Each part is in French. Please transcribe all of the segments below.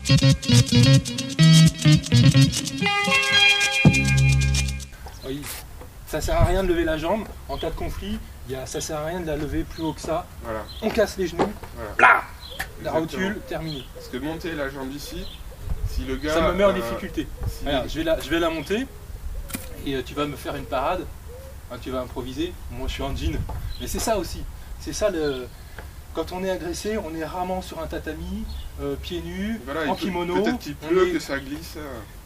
Oui. Ça sert à rien de lever la jambe. En cas de conflit, ça sert à rien de la lever plus haut que ça. Voilà. On casse les genoux. Voilà. Là, la Exactement. rotule, terminée. Parce que monter la jambe ici, si le gars... Ça me met en difficulté. si- Regarde, je vais la monter et tu vas me faire une parade. Hein, tu vas improviser. Moi, je suis en jean. Mais c'est ça aussi. C'est ça le... Quand on est agressé, on est rarement sur un tatami, pieds nus, Voilà, en kimono. Peut-être qu'il pleut, que ça glisse.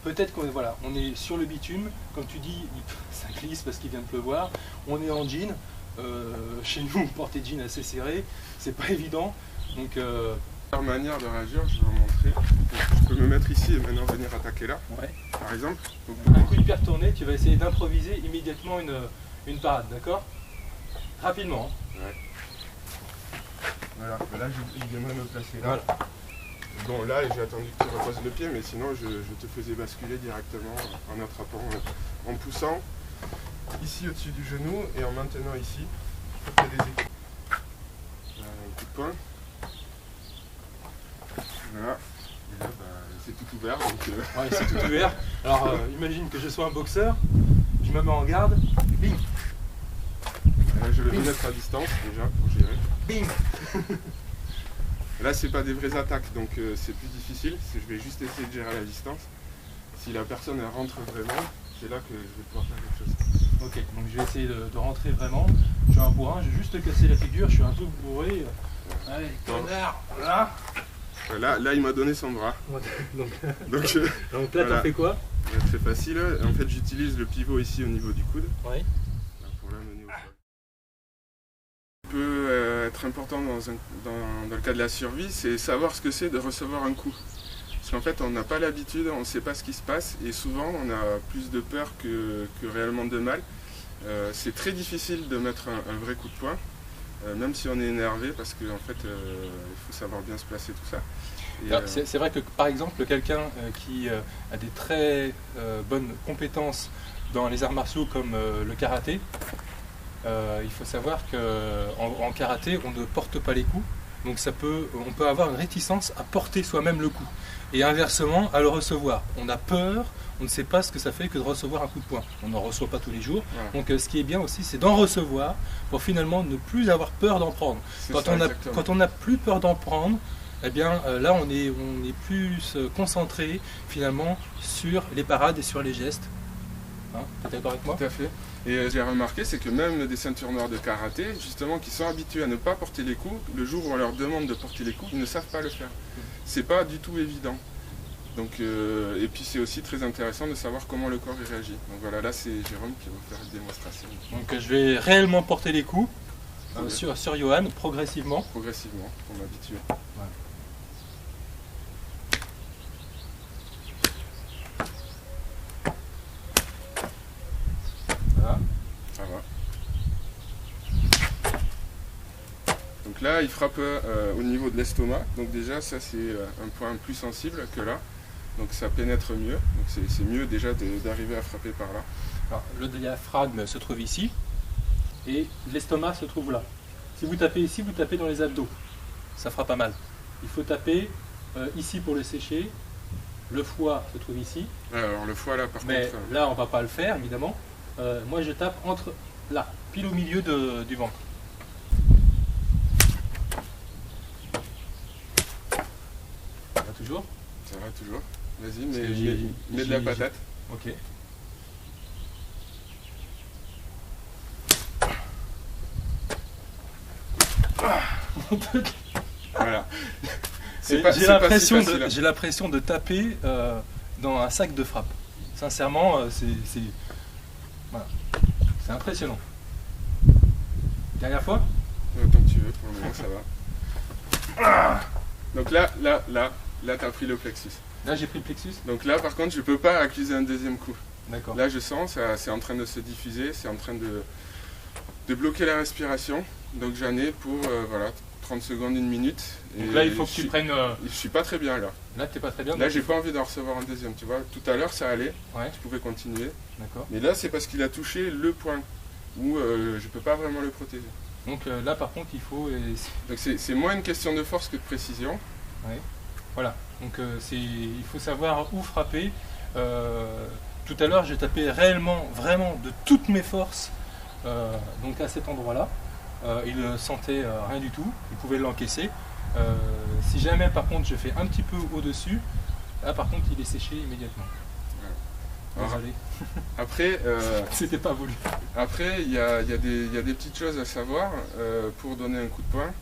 Peut-être qu'on voilà, on est sur le bitume, comme tu dis, ça glisse parce qu'il vient de pleuvoir. On est en jean. Chez nous, on porte des jeans assez serrés. C'est pas évident. Donc, Leur manière de réagir, je vais vous montrer. Donc, je peux me mettre ici et maintenant venir attaquer là, ouais. par exemple. Donc, Un coup de pierre tourné, tu vas essayer d'improviser immédiatement une parade, d'accord? Rapidement. Hein. ouais. Voilà, là j'aimerais me placer là. Voilà. Bon, là j'ai attendu que tu reposes le pied, mais sinon je te faisais basculer directement en attrapant, en poussant ici au-dessus du genou et en maintenant ici pour qu'il y ait des équipes. Voilà, un coup de poing. Voilà. Et là, c'est tout ouvert. Donc, Ouais, c'est tout ouvert. Alors, imagine que je sois un boxeur, je me mets en garde, bing, là, je vais me mettre à distance déjà pour gérer. bing. Là, c'est pas des vraies attaques, donc c'est plus difficile. Je vais juste essayer de gérer à la distance. Si la personne elle rentre vraiment, c'est là que je vais pouvoir faire quelque chose. Ok, donc je vais essayer de rentrer vraiment. Je suis un bourrin, je vais juste te casser la figure, je suis un peu bourré. Allez, connard, voilà. Là, il m'a donné son bras. Donc, Donc, donc là, voilà. t'en fais quoi? C'est facile. En fait, j'utilise le pivot ici au niveau du coude Oui. pour l'amener au sol. Ce qui peut être important dans le cas de la survie, c'est savoir ce que c'est de recevoir un coup. Parce qu'en fait, on n'a pas l'habitude, on ne sait pas ce qui se passe et souvent, on a plus de peur que réellement de mal. C'est très difficile de mettre un vrai coup de poing. Même si on est énervé, parce qu'en fait, il faut savoir bien se placer, tout ça. Et, C'est vrai que par exemple, quelqu'un qui a des très bonnes compétences dans les arts martiaux comme le karaté, il faut savoir qu'en karaté, on ne porte pas les coups, donc on peut avoir une réticence à porter soi-même le coup, et inversement à le recevoir. On a peur, on ne sait pas ce que ça fait que de recevoir un coup de poing. On n'en reçoit pas tous les jours, voilà. donc ce qui est bien aussi, c'est d'en recevoir pour finalement ne plus avoir peur d'en prendre. Quand on n'a plus peur d'en prendre, eh bien là on est plus concentré finalement sur les parades et sur les gestes. Hein, tu es d'accord avec moi? Tout à fait. Et j'ai remarqué, c'est que même des ceintures noires de karaté, justement, qui sont habitués à ne pas porter les coups, le jour où on leur demande de porter les coups, ils ne savent pas le faire. C'est pas du tout évident. Donc, et puis c'est aussi très intéressant de savoir comment le corps y réagit. Donc voilà, là c'est Jérôme qui va faire une démonstration. Donc je vais réellement porter les coups sur Johan, progressivement. Progressivement, pour m'habituer. Ouais. Voilà. Ça va. Donc là, il frappe au niveau de l'estomac. Donc déjà, ça c'est un point plus sensible que là. Donc ça pénètre mieux. Donc c'est mieux déjà d'arriver à frapper par là. Alors, le diaphragme se trouve ici et l'estomac se trouve là. Si vous tapez ici, vous tapez dans les abdos. Ça fera pas mal. Il faut taper ici pour le sécher. Le foie se trouve ici. Alors le foie là par Mais contre... là, on va pas le faire évidemment. Moi, je tape entre là, pile au milieu du ventre. Ça va toujours? Ça va toujours. Vas-y, Parce que mets de la patate. Ok. Voilà. J'ai l'impression de taper dans un sac de frappe. Sincèrement, voilà. C'est impressionnant. Dernière fois? Tant que tu veux, pour le moment ça va. Donc là tu as pris le plexus. Là, j'ai pris le plexus. Donc là par contre, je peux pas accuser un deuxième coup. D'accord. Là je sens, c'est en train de se diffuser, c'est en train de bloquer la respiration. Donc j'en ai pour voilà, 30 secondes, 1 minute. Donc là, il faut que tu prennes... Je suis pas très bien là. Là, t'es pas très bien. Là, j'ai pas envie d'en recevoir un deuxième, tu vois. Tout à l'heure, ça allait, Ouais. je pouvais continuer. D'accord. Mais là, c'est parce qu'il a touché le point où je peux pas vraiment le protéger. Donc là, par contre, il faut... Donc c'est moins une question de force que de précision. Ouais. Voilà, donc il faut savoir où frapper. Tout à l'heure, j'ai tapé réellement, vraiment de toutes mes forces donc à cet endroit-là. Il ne sentait rien du tout, il pouvait l'encaisser. Si jamais par contre je fais un petit peu au-dessus, là par contre il est séché immédiatement. Désolé. Après, c'était pas voulu. Après, il y a des petites choses à savoir pour donner un coup de poing.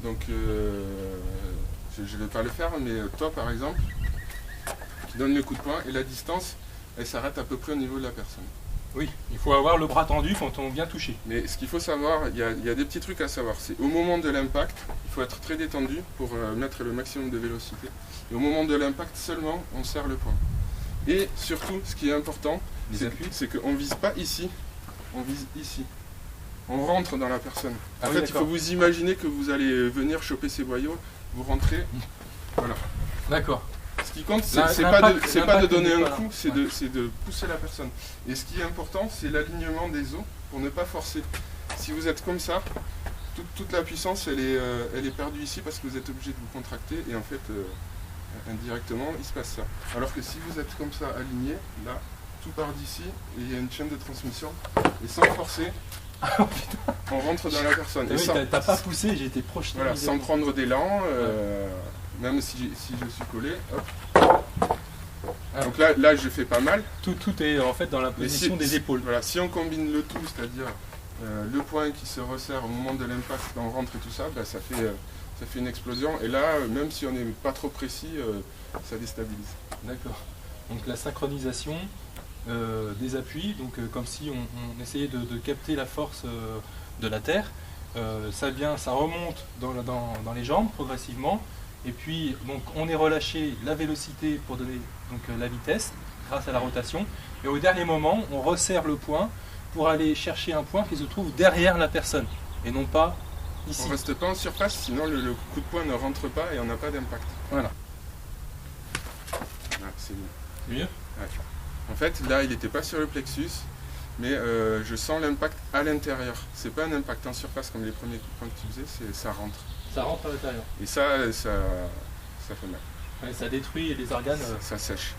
Donc, je ne vais pas le faire, mais toi par exemple, tu donnes le coup de poing et la distance, elle s'arrête à peu près au niveau de la personne. Oui, il faut avoir le bras tendu quand on vient toucher. Mais ce qu'il faut savoir, il y a des petits trucs à savoir. C'est au moment de l'impact, il faut être très détendu pour mettre le maximum de vélocité. Et au moment de l'impact seulement, on serre le poing. Et surtout, ce qui est important, c'est qu'on ne vise pas ici, on vise ici. On rentre dans la personne. En fait, il faut vous imaginer que vous allez venir choper ces boyaux, vous rentrez, voilà. D'accord. Ce qui compte, c'est pas de donner un coup, c'est de pousser la personne. Et ce qui est important, c'est l'alignement des os pour ne pas forcer. Si vous êtes comme ça, toute la puissance, elle est perdue ici parce que vous êtes obligé de vous contracter et en fait, indirectement, il se passe ça. Alors que si vous êtes comme ça, aligné, là, tout part d'ici et il y a une chaîne de transmission. Et sans forcer, on rentre dans la personne. Oui, t'as pas poussé, j'ai été projeté. Voilà, sans prendre d'élan. Même si je suis collé, hop. Donc là je fais pas mal. Tout est en fait dans la position des épaules. Voilà, si on combine le tout, c'est-à-dire le poing qui se resserre au moment de l'impact, on rentre et tout ça, bah, ça fait une explosion. Et là, même si on n'est pas trop précis, ça déstabilise. D'accord. Donc la synchronisation des appuis, donc comme si on essayait de capter la force de la Terre. Ça remonte dans les jambes progressivement. Et puis donc on est relâché la vélocité pour donner donc la vitesse grâce à la rotation. Et au dernier moment, on resserre le poing pour aller chercher un point qui se trouve derrière la personne et non pas ici. On ne reste pas en surface, sinon le coup de poing ne rentre pas et on n'a pas d'impact. Voilà. Ah, c'est mieux. Mieux ? Ouais. En fait, là, il n'était pas sur le plexus, mais je sens l'impact à l'intérieur. C'est pas un impact en surface comme les premiers coups de poing que tu faisais, ça rentre. Ça rentre à l'intérieur. Et ça fait mal. Ouais, ça détruit les organes. Ça sèche.